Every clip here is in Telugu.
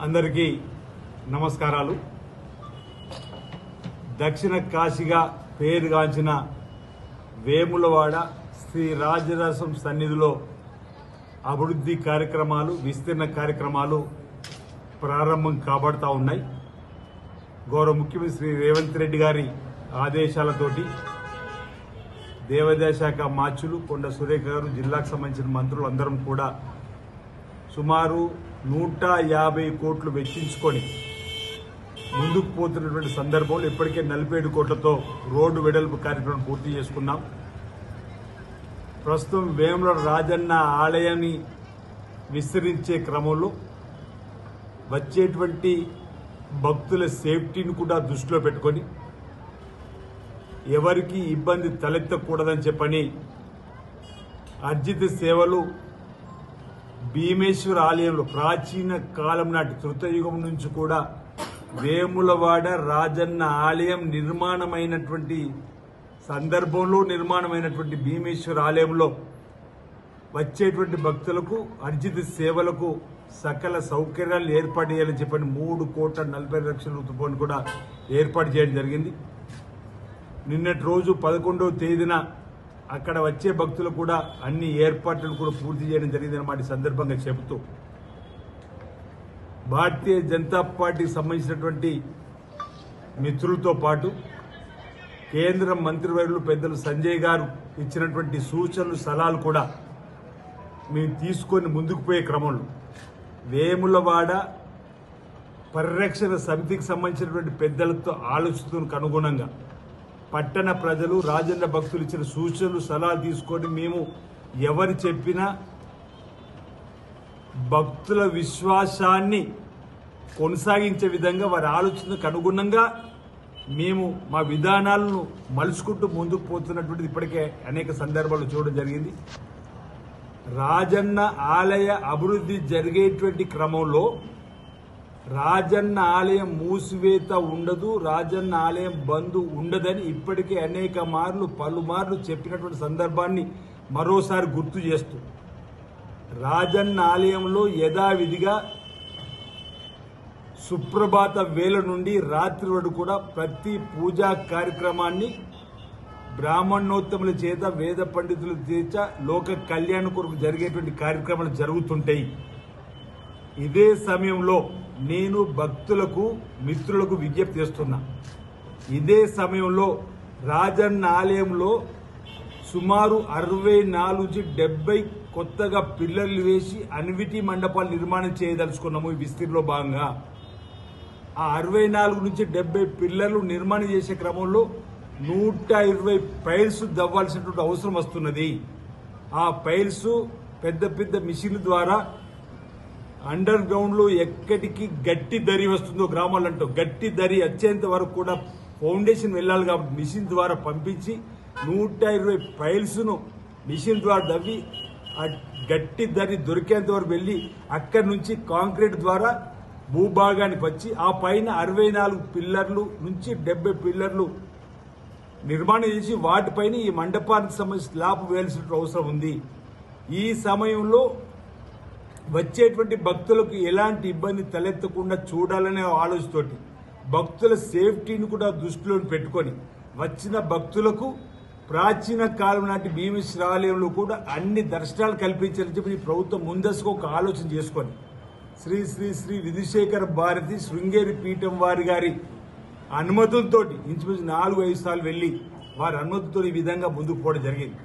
అందరికీ నమస్కారాలు. దక్షిణ కాశీగా పేరుగాంచిన వేములవాడ శ్రీ రాజరాసం సన్నిధిలో అభివృద్ధి కార్యక్రమాలు, విస్తీర్ణ కార్యక్రమాలు ప్రారంభం కాబడతా ఉన్నాయి. గౌరవ ముఖ్యమంత్రి శ్రీ రేవంత్ రెడ్డి గారి ఆదేశాలతోటి దేవాదాయ శాఖ మార్చులు కొండ సురేఖ గారు, జిల్లాకు సంబంధించిన మంత్రులు అందరం కూడా సుమారు 150 కోట్లు వెచ్చించుకొని ముందుకు పోతున్నటువంటి సందర్భంలో ఇప్పటికే 47 కోట్లతో రోడ్డు వెడల్పు కార్యక్రమం పూర్తి చేసుకున్నాం. ప్రస్తుతం వేములవాడ రాజన్న ఆలయాన్ని విస్తరించే క్రమంలో వచ్చేటువంటి భక్తుల సేఫ్టీని కూడా దృష్టిలో పెట్టుకొని ఎవరికి ఇబ్బంది తలెత్తకూడదని చెప్పని అర్జిత సేవలు భీమేశ్వర ఆలయంలో ప్రాచీన కాలం నాటి తృతయుగం నుంచి కూడా వేములవాడ రాజన్న ఆలయం నిర్మాణమైనటువంటి సందర్భంలో నిర్మాణమైనటువంటి భీమేశ్వర ఆలయంలో వచ్చేటువంటి భక్తులకు అర్జిత సేవలకు సకల సౌకర్యాలు ఏర్పాటు చేయాలని చెప్పని 3,40,00,000 రూపాయలు కూడా ఏర్పాటు చేయడం జరిగింది. నిన్నటి రోజు 11వ తేదీన అక్కడ వచ్చే భక్తులు కూడా అన్ని ఏర్పాట్లు కూడా పూర్తి చేయడం జరిగిందన్నమాట. సందర్భంగా చెబుతూ భారతీయ జనతా పార్టీకి సంబంధించినటువంటి మిత్రులతో పాటు కేంద్ర మంత్రివర్యులు పెద్దలు సంజయ్ గారు ఇచ్చినటువంటి సూచనలు, సలహాలు కూడా మేము తీసుకొని ముందుకు పోయే క్రమంలో వేములవాడ పరిరక్షణ సమితికి సంబంధించినటువంటి పెద్దలతో ఆలోచనకు అనుగుణంగా పట్టణ ప్రజలు, రాజన్న భక్తులు ఇచ్చిన సూచనలు, సలహాలు తీసుకొని మేము ఎవరు చెప్పినా భక్తుల విశ్వాసాన్ని కొనసాగించే విధంగా వారి ఆలోచనకు అనుగుణంగా మేము మా విధానాలను మలుచుకుంటూ ముందుకు పోతున్నటువంటిది ఇప్పటికే అనేక సందర్భాలు చూడడం జరిగింది. రాజన్న ఆలయ అభివృద్ధి జరిగేటువంటి క్రమంలో రాజన్న ఆలయం మూసివేత ఉండదు, రాజన్న ఆలయం బంద్ ఉండదని ఇప్పటికే అనేక మార్లు పలుమార్లు చెప్పినటువంటి సందర్భాన్ని మరోసారి గుర్తు చేస్తూ రాజన్న ఆలయంలో యథావిధిగా సుప్రభాత వేళ నుండి రాత్రి వరకు కూడా ప్రతి పూజా కార్యక్రమాన్ని బ్రాహ్మణోత్తముల చేత, వేద పండితుల చేత లోక కళ్యాణ కొరకు జరిగేటువంటి కార్యక్రమాలు జరుగుతుంటాయి. ఇదే సమయంలో నేను భక్తులకు, మిత్రులకు విజ్ఞప్తి చేస్తున్నా. ఇదే సమయంలో రాజన్న ఆలయంలో సుమారు 64 నుంచి 70 కొత్తగా పిల్లర్లు వేసి అన్విటి మండపాలు నిర్మాణం చేయదలుచుకున్నాము. ఈ విస్తీర్ణలో భాగంగా ఆ 64 నుంచి 70 పిల్లర్లు నిర్మాణం చేసే క్రమంలో 120 పైల్స్ దవ్వాల్సినటువంటి అవసరం వస్తున్నది. ఆ పైల్స్ పెద్ద పెద్ద మిషన్ల ద్వారా అండర్ గ్రౌండ్ లో ఎక్కడికి గట్టి దరి వస్తుందో గ్రామాలంటూ గట్టి దరి వచ్చేంత వరకు కూడా ఫౌండేషన్ వెళ్ళాలి కాబట్టి మిషన్ ద్వారా పంపించి 120 పైల్స్ ను మిషన్ ద్వారా దవ్వి ఆ గట్టి దరి దొరికేంత వరకు వెళ్లి అక్కడి నుంచి కాంక్రీట్ ద్వారా భూభాగానికి వచ్చి ఆ పైన 64 పిల్లర్లు నుంచి 70 పిల్లర్లు నిర్మాణం చేసి వాటిపైన ఈ మండపానికి సంబంధించి స్లాబ్ వేయాల్సిన అవసరం ఉంది. ఈ సమయంలో వచ్చేటువంటి భక్తులకు ఎలాంటి ఇబ్బంది తలెత్తకుండా చూడాలనే ఆలోచనతోటి భక్తుల సేఫ్టీని కూడా దృష్టిలో పెట్టుకొని వచ్చిన భక్తులకు ప్రాచీన కాలం నాటి భీమేశ్వర ఆలయంలో కూడా అన్ని దర్శనాలు కల్పించాలని చెప్పి ప్రభుత్వం ముందస్తుగా ఒక ఆలోచన చేసుకొని శ్రీ శ్రీ శ్రీ విధుశేఖర భారతి శృంగేరి పీఠం వారి గారి అనుమతులతో ఇంచుమించు 4-5 సార్లు వెళ్లి వారి అనుమతితో ఈ విధంగా ముందుకు పోవడం జరిగింది.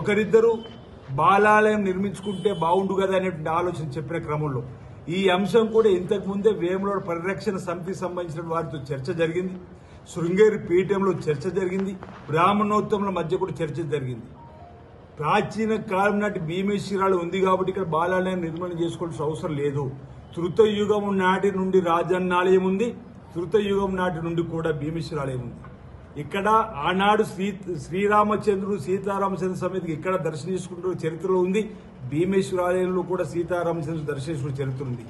ఒకరిద్దరు బాలాలయం నిర్మించుకుంటే బాగుండు కదా అనేటువంటి ఆలోచన చెప్పిన క్రమంలో ఈ అంశం కూడా ఇంతకు ముందే వేములవాడ పరిరక్షణ సమితికి సంబంధించిన వారితో చర్చ జరిగింది. శృంగేరి పీఠంలో చర్చ జరిగింది. బ్రాహ్మణోత్తముల మధ్య కూడా చర్చ జరిగింది. ప్రాచీన కాలం నాటి భీమేశ్వరాలు ఉంది కాబట్టి ఇక్కడ బాలాలయం నిర్మాణం చేసుకోవాల్సిన అవసరం లేదు. తృతయుగం నాటి నుండి రాజన్న ఆలయం ఉంది, తృతయుగం నాటి నుండి కూడా భీమేశ్వర ఆలయం ఉంది. ఇక్కడ ఆనాడు శ్రీరామచంద్రుడు సీతారామచంద్ర సమేతకి ఇక్కడ దర్శనం చేసుకుంటూ చరిత్రలో ఉంది. భీమేశ్వర ఆలయంలో కూడా సీతారామచంద్రుడు దర్శనం చేసుకునే చరిత్ర ఉంది.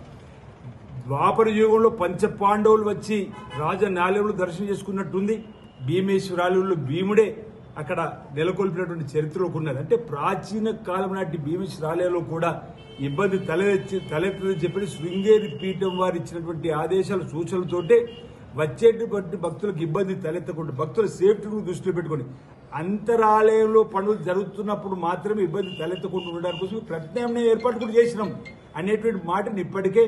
ద్వాపర యుగంలో పంచపాండవులు వచ్చి రాజన్న ఆలయంలో దర్శనం చేసుకున్నట్టుంది. భీమేశ్వర ఆలయంలో భీముడే అక్కడ నెలకొల్పినటువంటి చరిత్రలోకి ఉన్నది. అంటే ప్రాచీన కాలం నాటి భీమేశ్వర ఆలయంలో కూడా ఇబ్బంది తలెత్తదని చెప్పి శృంగేరి పీఠం వారు ఇచ్చినటువంటి ఆదేశాలు సూచనలతోటే వచ్చేటువంటి భక్తులకు ఇబ్బంది తలెత్తకుండా భక్తుల సేఫ్టీని దృష్టిలో పెట్టుకుని అంతరాలయంలో పనులు జరుగుతున్నప్పుడు మాత్రమే ఇబ్బంది తలెత్తకుండా ఉండడానికి కోసం ప్రత్యామ్నాయ ఏర్పాటు కూడా చేసినాం అనేటువంటి మాటను ఇప్పటికే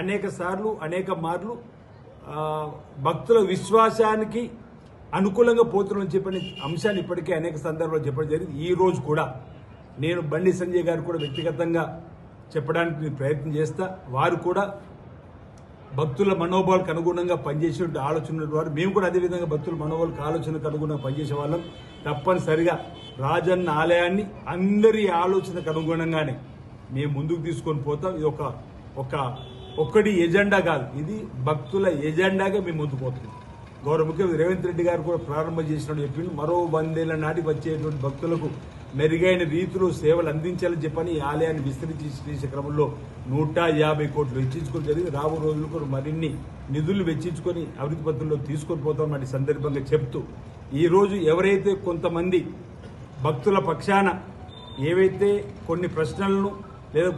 అనేక సార్లు అనేక మార్లు భక్తుల విశ్వాసానికి అనుకూలంగా పోతున్నామని చెప్పిన అంశాన్ని ఇప్పటికే అనేక సందర్భాలు చెప్పడం జరిగింది. ఈ రోజు కూడా నేను బండి సంజయ్ గారు కూడా వ్యక్తిగతంగా చెప్పడానికి ప్రయత్నం చేస్తా. వారు కూడా భక్తుల మనోభావాలకు అనుగుణంగా పనిచేసే ఆలోచన వారు, మేము కూడా అదేవిధంగా భక్తుల మనోభావాలకు ఆలోచనకు అనుగుణంగా పనిచేసే వాళ్ళం. తప్పనిసరిగా రాజన్న ఆలయాన్ని అందరి ఆలోచనకు అనుగుణంగానే మేము ముందుకు తీసుకొని పోతాం. ఇది ఒక్కటి ఎజెండా కాదు, ఇది భక్తుల ఎజెండాగా మేము ముందుకు పోతున్నాం. గౌరవ ముఖ్యమంత్రి రేవంత్ రెడ్డి గారు కూడా ప్రారంభం చేసినట్టు చెప్పింది. మరో 100 ఏళ్ల నాటికి వచ్చేటువంటి భక్తులకు మెరుగైన రీతిలో సేవలు అందించాలని చెప్పని ఈ ఆలయాన్ని విస్తరించి క్రమంలో 150 కోట్లు వెచ్చించుకొని జరిగింది. రాబో రోజులకు మరిన్ని నిధులు వెచ్చించుకొని అభివృద్ధి పథంలో తీసుకొని పోతామని సందర్భంగా చెప్తూ, ఈ రోజు ఎవరైతే కొంతమంది భక్తుల పక్షాన ఏవైతే కొన్ని ప్రశ్నలను లేదా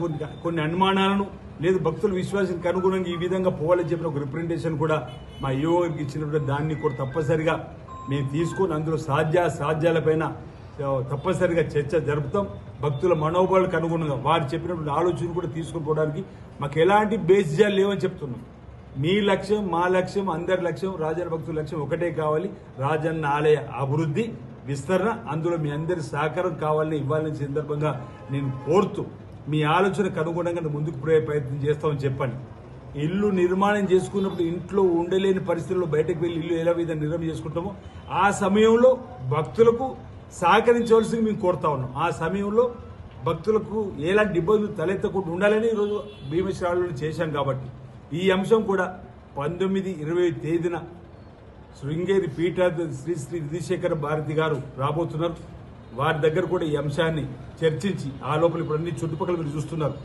కొన్ని అనుమానాలను లేదు భక్తుల విశ్వాసానికి అనుగుణంగా ఈ విధంగా పోవాలని చెప్పిన ఒక రిప్రజెంటేషన్ కూడా మా ఈఓ గారికి ఇచ్చినప్పుడు దాన్ని కూడా తప్పనిసరిగా మేము తీసుకొని అందులో సాధ్యాలపైన తప్పనిసరిగా చర్చ జరుపుతాం. భక్తుల మనోభావాలకు అనుగుణంగా వారు చెప్పినటువంటి ఆలోచనలు కూడా తీసుకుని పోవడానికి మాకు ఎలాంటి బేసిజాలు లేవని చెప్తున్నాం. మీ లక్ష్యం, మా లక్ష్యం, అందరి లక్ష్యం, రాజన్న భక్తుల లక్ష్యం ఒకటే కావాలి, రాజన్న ఆలయ అభివృద్ధి విస్తరణ. అందులో మీ అందరి సహకారం కావాలని ఇవ్వాలని సందర్భంగా నేను కోరుతూ మీ ఆలోచనకు అనుగుణంగా ముందుకు పోయే ప్రయత్నం చేస్తామని చెప్పండి. ఇల్లు నిర్మాణం చేసుకున్నప్పుడు ఇంట్లో ఉండలేని పరిస్థితుల్లో బయటకు వెళ్లి ఇల్లు ఎలా విధంగా నిర్మాణం చేసుకుంటామో ఆ సమయంలో భక్తులకు సహకరించవలసింది మేము కోరుతా ఉన్నాం. ఆ సమయంలో భక్తులకు ఎలాంటి ఇబ్బందులు తలెత్తకుండా ఉండాలని ఈరోజు భీమేశ్వరాలలో చేశాం. కాబట్టి ఈ అంశం కూడా 19-20 తేదీన శృంగేరి పీఠాధిపతి శ్రీ శ్రీ విధుశేఖర భారతి గారు రాబోతున్నారు. వారి దగ్గర కూడా ఈ అంశాన్ని చర్చించి ఆ లోపల ఇప్పుడు అన్ని చుట్టుపక్కల మీరు చూస్తున్నారు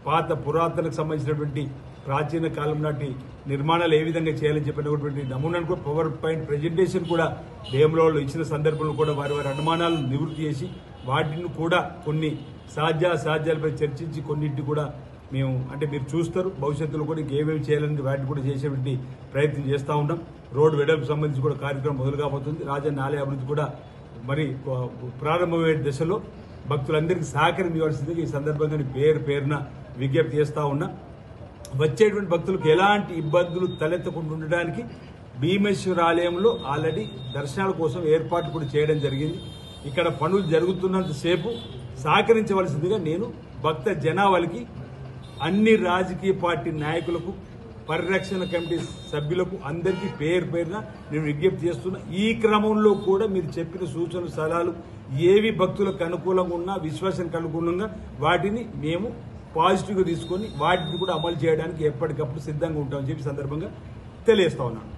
పాత పురాతనకు సంబంధించినటువంటి ప్రాచీన కాలం నాటి నిర్మాణాలు ఏ విధంగా చేయాలని చెప్పినటువంటి నమూనాను కూడా పవర్ పాయింట్ ప్రెజెంటేషన్ కూడా వేములవాడలో ఇచ్చిన సందర్భంలో కూడా వారి అనుమానాలను నివృత్తి చేసి వాటిని కూడా కొన్ని సాధ్యాలపై చర్చించి కొన్నింటి కూడా మేము అంటే మీరు చూస్తారు భవిష్యత్తులో కూడా ఏమేమి చేయాలని వాటిని కూడా చేసేటువంటి ప్రయత్నం చేస్తూ ఉంటాం. రోడ్డు వెడల్పు సంబంధించి కూడా కార్యక్రమం మొదలు కాబోతుంది. రాజన్న ఆలయ అభివృద్ధి కూడా మరి ప్రారంభమయ్యే దశలో భక్తులందరికీ సహకారం ఇవ్వాల్సిందిగా ఈ సందర్భంగా పేరున విజ్ఞప్తి చేస్తా ఉన్నా. వచ్చేటువంటి భక్తులకు ఎలాంటి ఇబ్బందులు తలెత్తకుండా ఉండడానికి భీమేశ్వర ఆలయంలో ఆల్రెడీ దర్శనాల కోసం ఏర్పాట్లు కూడా చేయడం జరిగింది. ఇక్కడ పనులు జరుగుతున్నంతసేపు సహకరించవలసిందిగా నేను భక్త జనాభాకి అన్ని రాజకీయ పార్టీ నాయకులకు పరిరక్షణ కమిటీ సభ్యులకు అందరికీ పేరున నేను విజ్ఞప్తి చేస్తున్నా. ఈ క్రమంలో కూడా మీరు చెప్పిన సూచనలు సలహాలు ఏవి భక్తులకు అనుకూలంగా ఉన్నా విశ్వాసానికి అనుకూలంగా వాటిని మేము పాజిటివ్గా తీసుకొని వాటిని కూడా అమలు చేయడానికి ఎప్పటికప్పుడు సిద్ధంగా ఉంటామని చెప్పి సందర్భంగా తెలియజేస్తా ఉన్నాను.